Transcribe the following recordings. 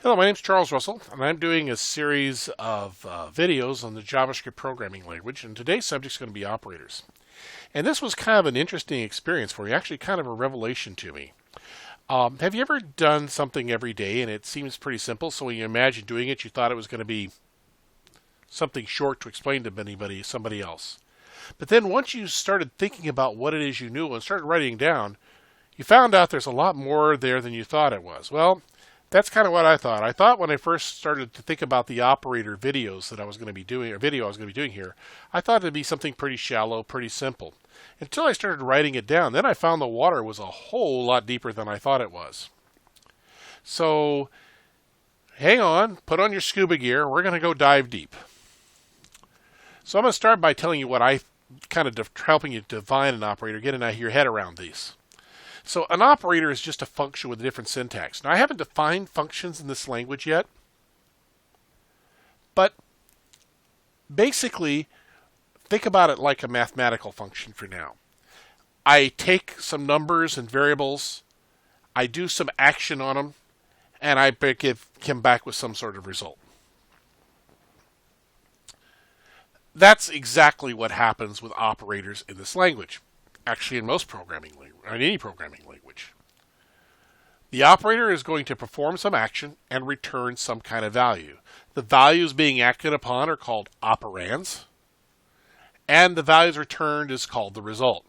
Hello, my name is Charles Russell, and I'm doing a series of videos on the JavaScript programming language, and today's subject is going to be operators. And this was kind of an interesting experience for me, actually kind of a revelation to me. Have you ever done something every day and it seems pretty simple, so when you imagine doing it, you thought it was going to be something short to explain to somebody else. But then once you started thinking about what it is you knew and started writing down, you found out there's a lot more there than you thought it was. Well, that's kind of what I thought. I thought when I first started to think about the operator videos that I was going to be doing, or video I was going to be doing here, I thought it'd be something pretty shallow, pretty simple. Until I started writing it down, then I found the water was a whole lot deeper than I thought it was. So, hang on, put on your scuba gear, we're going to go dive deep. So I'm going to start by telling you what I kind of helping you define an operator, getting your head around these. So an operator is just a function with a different syntax. Now I haven't defined functions in this language yet, but basically think about it like a mathematical function for now. I take some numbers and variables, I do some action on them, and I come back with some sort of result. That's exactly what happens with operators in this language. Actually, in most programming language, in any programming language. The operator is going to perform some action and return some kind of value. The values being acted upon are called operands, and the values returned is called the result.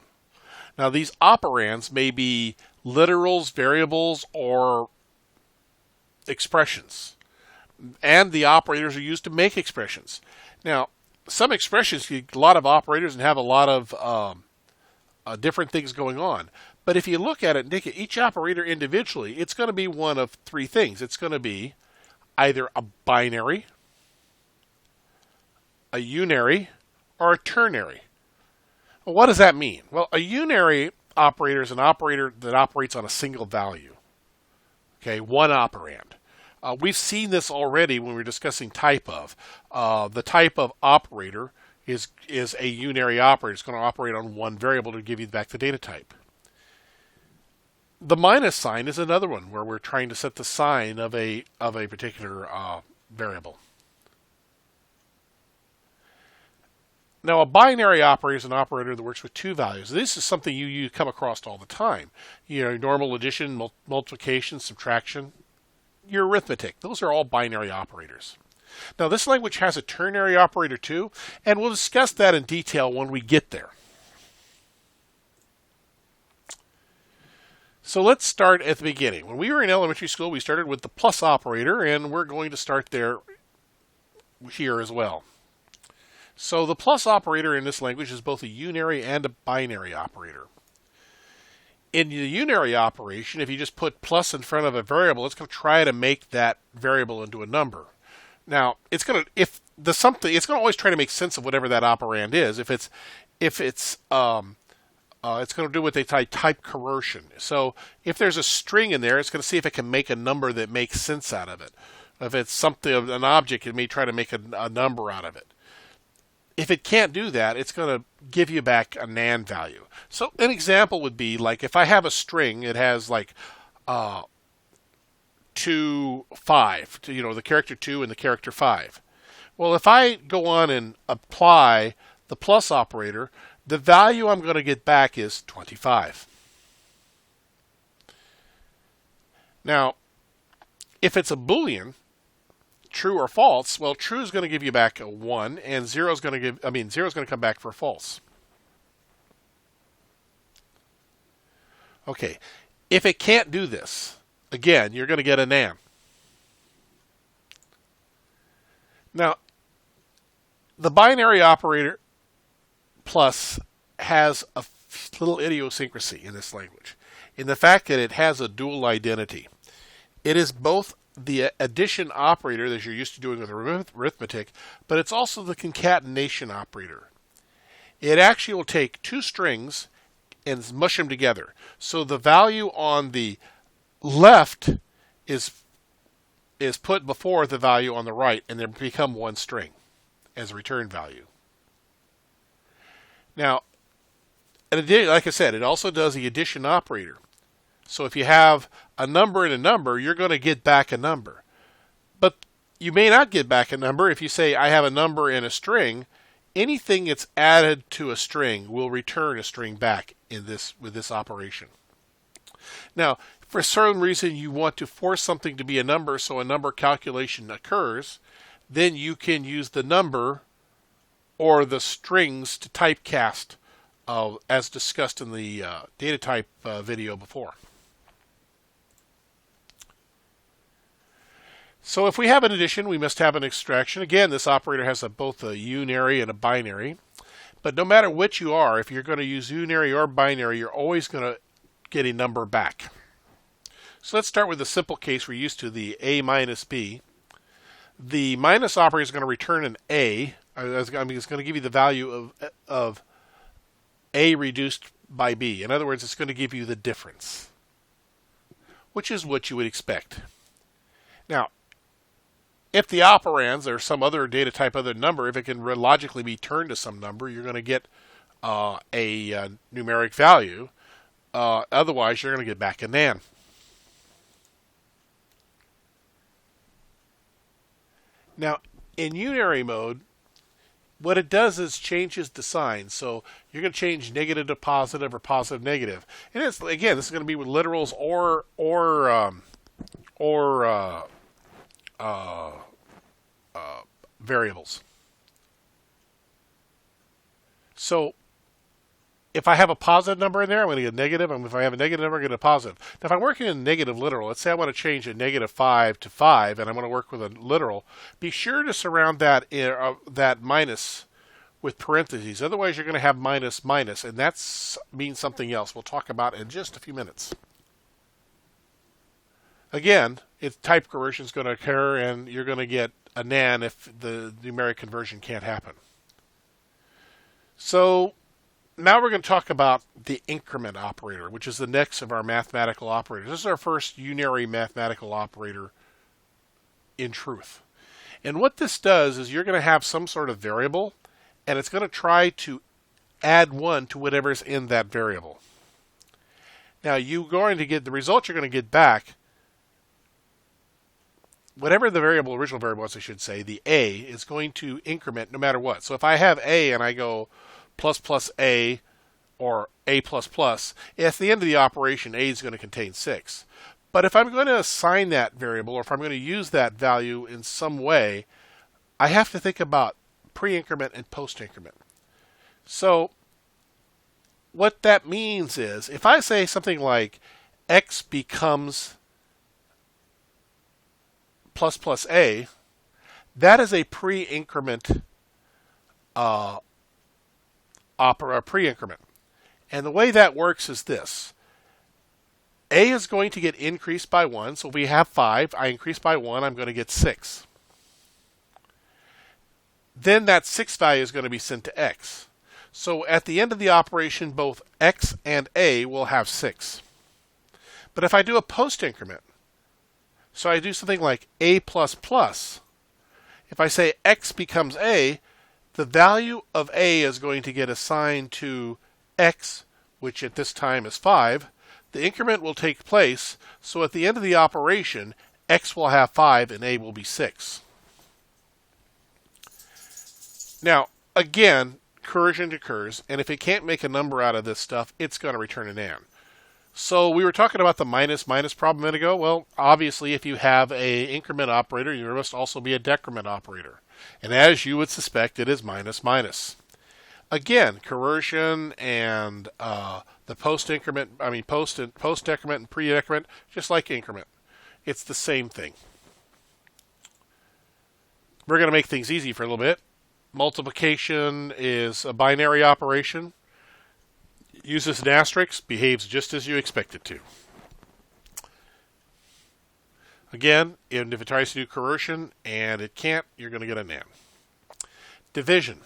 Now, these operands may be literals, variables, or expressions, and the operators are used to make expressions. Now, some expressions get a lot of operators and have a lot of different things going on. But if you look at it and take each operator individually, it's going to be one of three things. It's going to be either a binary, a unary, or a ternary. Well, what does that mean? Well, a unary operator is an operator that operates on a single value. Okay, one operand. We've seen this already when we were discussing type of. The type of operator is a unary operator. It's going to operate on one variable to give you back the data type. The minus sign is another one where we're trying to set the sign of a particular variable. Now, a binary operator is an operator that works with two values. This is something you come across all the time. You know, normal addition, multiplication, subtraction, your arithmetic. Those are all binary operators. Now, this language has a ternary operator too, and we'll discuss that in detail when we get there. So let's start at the beginning. When we were in elementary school, we started with the plus operator, and we're going to start there here as well. So the plus operator in this language is both a unary and a binary operator. In the unary operation, if you just put plus in front of a variable, it's going to try to make that variable into a number. Now, it's going to always try to make sense of whatever that operand is. It's going to do what they type corersion. So if there's a string in there, it's going to see if it can make a number that makes sense out of it. If it's an object, it may try to make a number out of it. If it can't do that, it's going to give you back a NaN value. So an example would be like if I have a string, it has like 2, 5, the character 2 and the character 5. Well, if I go on and apply the plus operator, the value I'm going to get back is 25. Now, if it's a Boolean, true or false, well, true is going to give you back a 1, and 0 is going to come back for false. Okay, if it can't do this, again, you're going to get a NaN. Now, the binary operator plus has a little idiosyncrasy in this language, in the fact that it has a dual identity. It is both the addition operator that you're used to doing with arithmetic, but it's also the concatenation operator. It actually will take two strings and mush them together. So the value on the left is put before the value on the right, and they become one string as a return value. Now, like I said, it also does the addition operator. So if you have a number and a number, you're going to get back a number. You may not get back a number. If you say I have a number in a string, anything that's added to a string will return a string back with this operation. Now, for some reason you want to force something to be a number so a number calculation occurs, then you can use the number or the strings to typecast as discussed in the data type video before. So if we have an addition, we must have an extraction. Again, this operator has both a unary and a binary. But no matter which you are, if you're going to use unary or binary, you're always going to get a number back. So let's start with the simple case we're used to, the a minus b. The minus operator is going to return an a. It's going to give you the value of a reduced by b. In other words, it's going to give you the difference, which is what you would expect. Now, if the operands or some other data type other number, if it can logically be turned to some number, you're going to get a numeric value. Otherwise, you're going to get back a nan. Now, in unary mode, what it does is changes the sign. So you're going to change negative to positive or positive negative. And it's, again, this is going to be with literals or variables. So if I have a positive number in there, I'm going to get a negative. And if I have a negative number, I'm going to get a positive. Now, if I'm working in negative literal, let's say I want to change a negative 5 to 5, and I want to work with a literal, be sure to surround that minus with parentheses. Otherwise, you're going to have minus minus, and that means something else we'll talk about in just a few minutes. Again, type corersion is going to occur, and you're going to get a nan if the numeric conversion can't happen. So now we're going to talk about the increment operator, which is the next of our mathematical operators. This is our first unary mathematical operator in truth. And what this does is you're going to have some sort of variable, and it's going to try to add 1 to whatever's in that variable. Now, you're going to get the result you're going to get back. Whatever the original variable was, I should say, the a is going to increment no matter what. So if I have a and I go plus plus a or a plus plus, at the end of the operation, a is going to contain 6. But if I'm going to assign that variable, or if I'm going to use that value in some way, I have to think about pre-increment and post-increment. So what that means is, if I say something like x becomes plus plus a, that is a pre-increment pre-increment. And the way that works is this. A is going to get increased by 1. So if we have 5, I increase by 1, I'm going to get 6. Then that 6 value is going to be sent to x. So at the end of the operation, both x and a will have 6. But if I do a post-increment, so I do something like a plus plus, if I say x becomes a, the value of a is going to get assigned to x, which at this time is 5. The increment will take place, so at the end of the operation, x will have 5 and a will be 6. Now, again, corersion occurs, and if it can't make a number out of this stuff, it's going to return an nan. So we were talking about the minus minus problem a minute ago. Well, obviously, if you have an increment operator, there must also be a decrement operator. And as you would suspect, it is minus minus. Again, corersion and the post-increment, post decrement and pre-decrement, just like increment. It's the same thing. We're going to make things easy for a little bit. Multiplication is a binary operation. Uses an asterisk, behaves just as you expect it to. Again, if it tries to do corersion and it can't, you're going to get a nan. Division.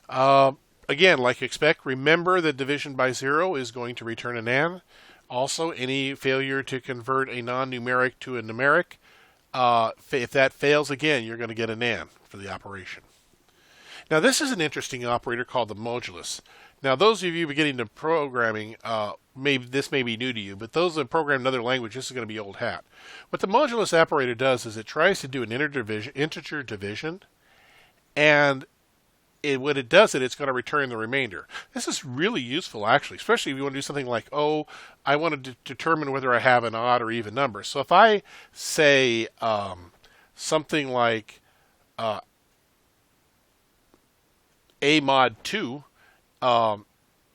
Again, like you expect, remember that division by 0 is going to return a nan. Also, any failure to convert a non-numeric to a numeric, if that fails again, you're going to get a nan for the operation. Now, this is an interesting operator called the modulus. Now, those of you beginning to programming this may be new to you, but those that program in other language, this is going to be old hat. What the modulus operator does is it tries to do an integer division, and when it does it, it's going to return the remainder. This is really useful, actually, especially if you want to do something like, oh, I want to determine whether I have an odd or even number. So if I say something like a mod 2,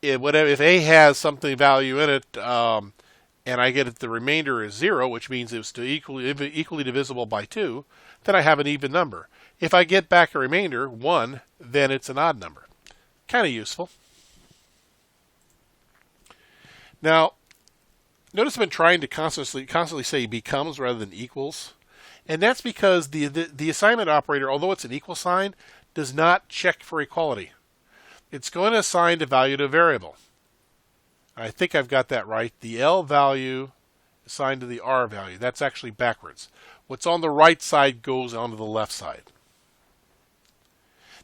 if a has something value in it, and I get the remainder is 0, which means it's equally divisible by 2, then I have an even number. If I get back a remainder, 1, then it's an odd number. Kind of useful. Now, notice I've been trying to constantly say becomes rather than equals. And that's because the assignment operator, although it's an equal sign, does not check for equality. It's going to assign a value to a variable. I think I've got that right. The L value assigned to the R value. That's actually backwards. What's on the right side goes onto the left side.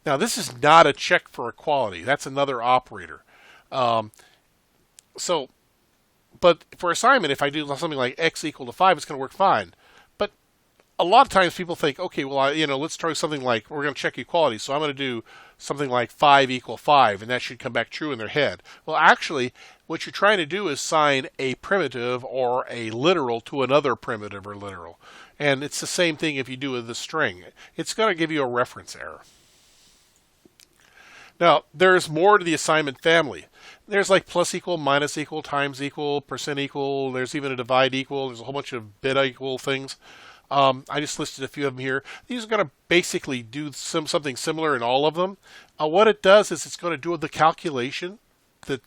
Now, this is not a check for equality. That's another operator. But for assignment, if I do something like x equal to 5, it's going to work fine. But a lot of times people think, okay, well, let's try something like, we're going to check equality. So I'm going to do something like 5 equal 5, and that should come back true in their head. Well, actually, what you're trying to do is assign a primitive or a literal to another primitive or literal. And it's the same thing if you do with the string. It's going to give you a reference error. Now, there's more to the assignment family. There's like plus equal, minus equal, times equal, percent equal. There's even a divide equal. There's a whole bunch of bit equal things. I just listed a few of them here. These are going to basically do something similar in all of them. What it does is it's going to do the calculation that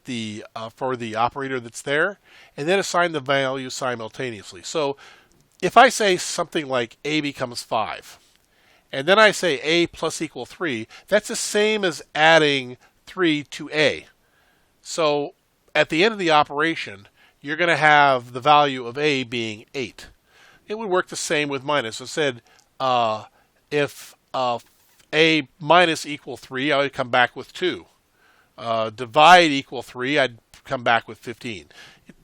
for the operator that's there, and then assign the value simultaneously. So if I say something like a becomes 5, and then I say a plus equal 3, that's the same as adding 3 to a. So at the end of the operation, you're going to have the value of a being 8. It would work the same with minus. So it said if a minus equal 3, I would come back with 2. Divide equal 3, I'd come back with 15.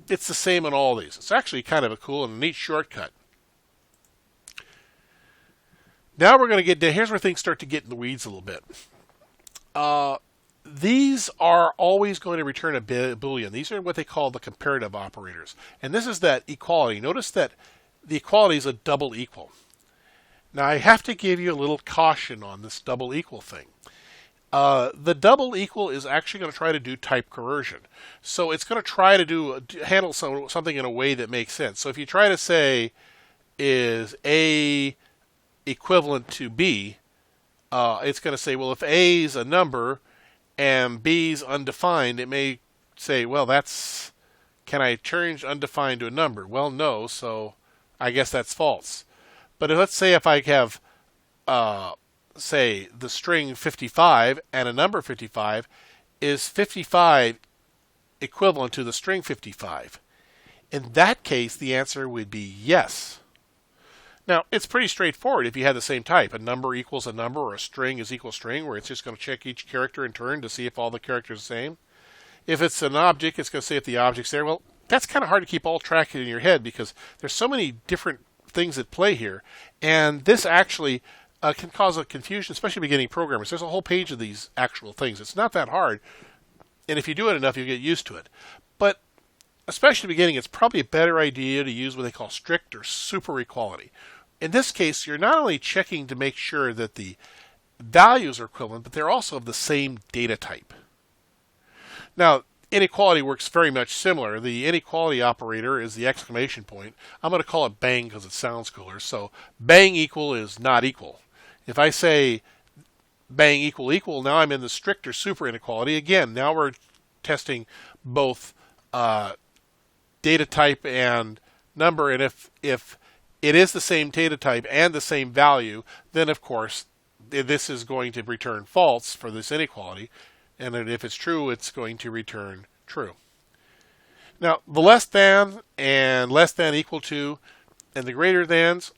It's the same in all these. It's actually kind of a cool and neat shortcut. Now we're going to get down. Here's where things start to get in the weeds a little bit. These are always going to return a Boolean. These are what they call the comparative operators. And this is that equality. Notice that the equality is a double equal. Now I have to give you a little caution on this double equal thing. The double equal is actually going to try to do type corersion. So it's going to try to handle something in a way that makes sense. So if you try to say, is A equivalent to B, it's going to say, well, if A is a number and B is undefined, it may say, well, can I change undefined to a number? Well, no, so I guess that's false. But let's say if I have, say, the string 55 and a number 55, is 55 equivalent to the string 55? In that case, the answer would be yes. Now, it's pretty straightforward if you have the same type. A number equals a number, or a string is equal string, where it's just going to check each character in turn to see if all the characters are the same. If it's an object, it's going to say if the object's there. Well, that's kind of hard to keep all track in your head because there's so many different things at play here. And this actually can cause a confusion, especially beginning programmers. There's a whole page of these actual things. It's not that hard. And if you do it enough, you'll get used to it. But especially beginning, it's probably a better idea to use what they call strict or super equality. In this case, you're not only checking to make sure that the values are equivalent, but they're also of the same data type. Now, inequality works very much similar. The inequality operator is the exclamation point. I'm going to call it bang because it sounds cooler. So bang equal is not equal. If I say bang equal equal, now I'm in the strict or super inequality. Again, now we're testing both data type and number, and if it is the same data type and the same value, then of course this is going to return false for this inequality, and if it's true, it's going to return true. Now, the less than and less than equal to and the greater thans,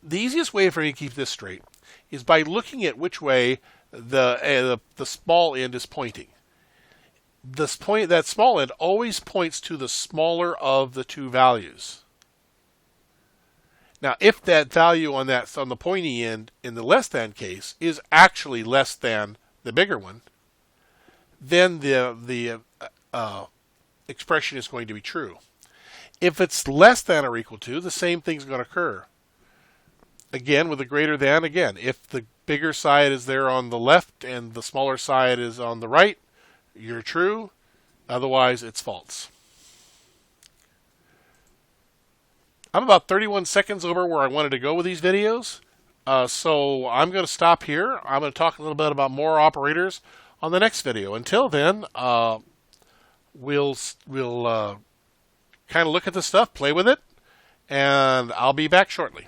the easiest way for me to keep this straight is by looking at which way the small end is pointing. that small end always points to the smaller of the two values. Now, if that value on the pointy end in the less than case is actually less than the bigger one, then the expression is going to be true. If it's less than or equal to, the same thing's going to occur. Again, with a greater than, again, if the bigger side is there on the left and the smaller side is on the right, you're true. Otherwise, it's false. I'm about 31 seconds over where I wanted to go with these videos. So I'm going to stop here. I'm going to talk a little bit about more operators on the next video. Until then, we'll kind of look at the stuff, play with it, and I'll be back shortly.